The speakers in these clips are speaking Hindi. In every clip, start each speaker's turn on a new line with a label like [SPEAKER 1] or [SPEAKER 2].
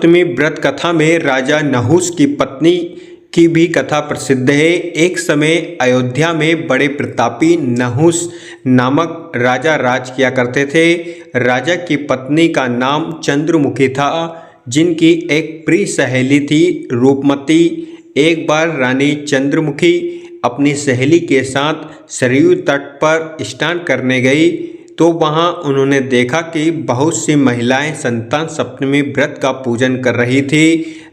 [SPEAKER 1] सप्तमी व्रत कथा में राजा नहुस की पत्नी की भी कथा प्रसिद्ध है। एक समय अयोध्या में बड़े प्रतापी नहुस नामक राजा राज किया करते थे। राजा की पत्नी का नाम चंद्रमुखी था, जिनकी एक प्रिय सहेली थी रूपमती। एक बार रानी चंद्रमुखी अपनी सहेली के साथ सरयू तट पर स्नान करने गई तो वहां उन्होंने देखा कि बहुत सी महिलाएं संतान सप्तमी व्रत का पूजन कर रही थी।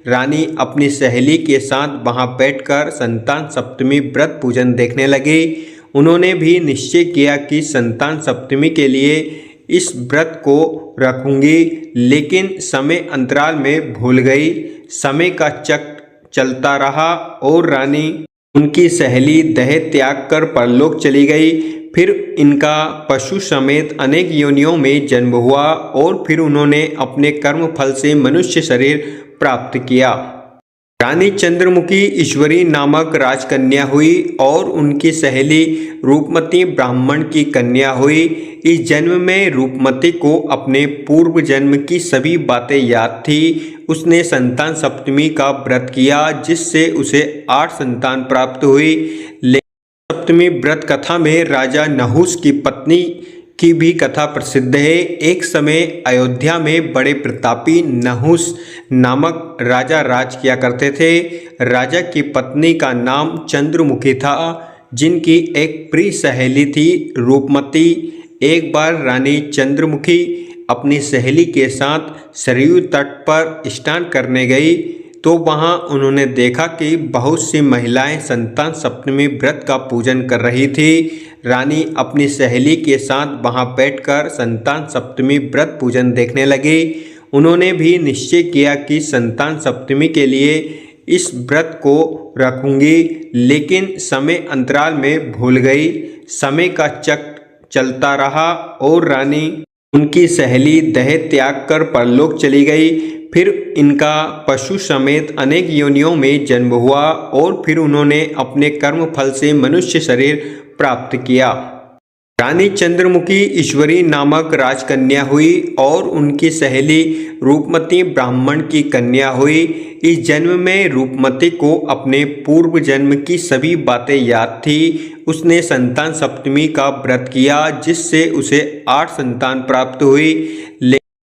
[SPEAKER 1] रानी अपनी सहेली के साथ वहां बैठकर संतान सप्तमी व्रत पूजन देखने लगी। उन्होंने भी निश्चय किया कि संतान सप्तमी के लिए इस व्रत को रखूंगी, लेकिन समय अंतराल में भूल गई। समय का चक्र चलता रहा और रानी उनकी सहेली देह त्याग कर परलोक चली गई। फिर इनका पशु समेत अनेक योनियों में जन्म हुआ और फिर उन्होंने अपने कर्म फल से मनुष्य शरीर प्राप्त किया। रानी चंद्रमुखी ईश्वरी नामक राजकन्या हुई और उनकी सहेली रूपमती ब्राह्मण की कन्या हुई। इस जन्म में रूपमती को अपने पूर्व जन्म की सभी बातें याद थी। उसने संतान सप्तमी का व्रत किया, जिससे उसे 8 संतान प्राप्त हुई। सप्तमी व्रत कथा में राजा नहुस की पत्नी की भी कथा प्रसिद्ध है। एक समय अयोध्या में बड़े प्रतापी नहुस नामक राजा राज किया करते थे। राजा की पत्नी का नाम चंद्रमुखी था, जिनकी एक प्रिय सहेली थी रूपमती। एक बार रानी चंद्रमुखी अपनी सहेली के साथ सरयू तट पर स्नान करने गई तो वहां उन्होंने देखा कि बहुत सी महिलाएं संतान सप्तमी व्रत का पूजन कर रही थी। रानी अपनी सहेली के साथ वहां बैठकर संतान सप्तमी व्रत पूजन देखने लगी। उन्होंने भी निश्चय किया कि संतान सप्तमी के लिए इस व्रत को रखूंगी, लेकिन समय अंतराल में भूल गई। समय का चक्र चलता रहा और रानी उनकी सहेली देह त्याग कर परलोक चली गई। फिर इनका पशु समेत अनेक योनियों में जन्म हुआ और फिर उन्होंने अपने कर्म फल से मनुष्य शरीर प्राप्त किया। रानी चंद्रमुखी ईश्वरी नामक राजकन्या हुई और उनकी सहेली रूपमती ब्राह्मण की कन्या हुई। इस जन्म में रूपमती को अपने पूर्व जन्म की सभी बातें याद थी। उसने संतान सप्तमी का व्रत किया, जिससे उसे 8 संतान प्राप्त हुई।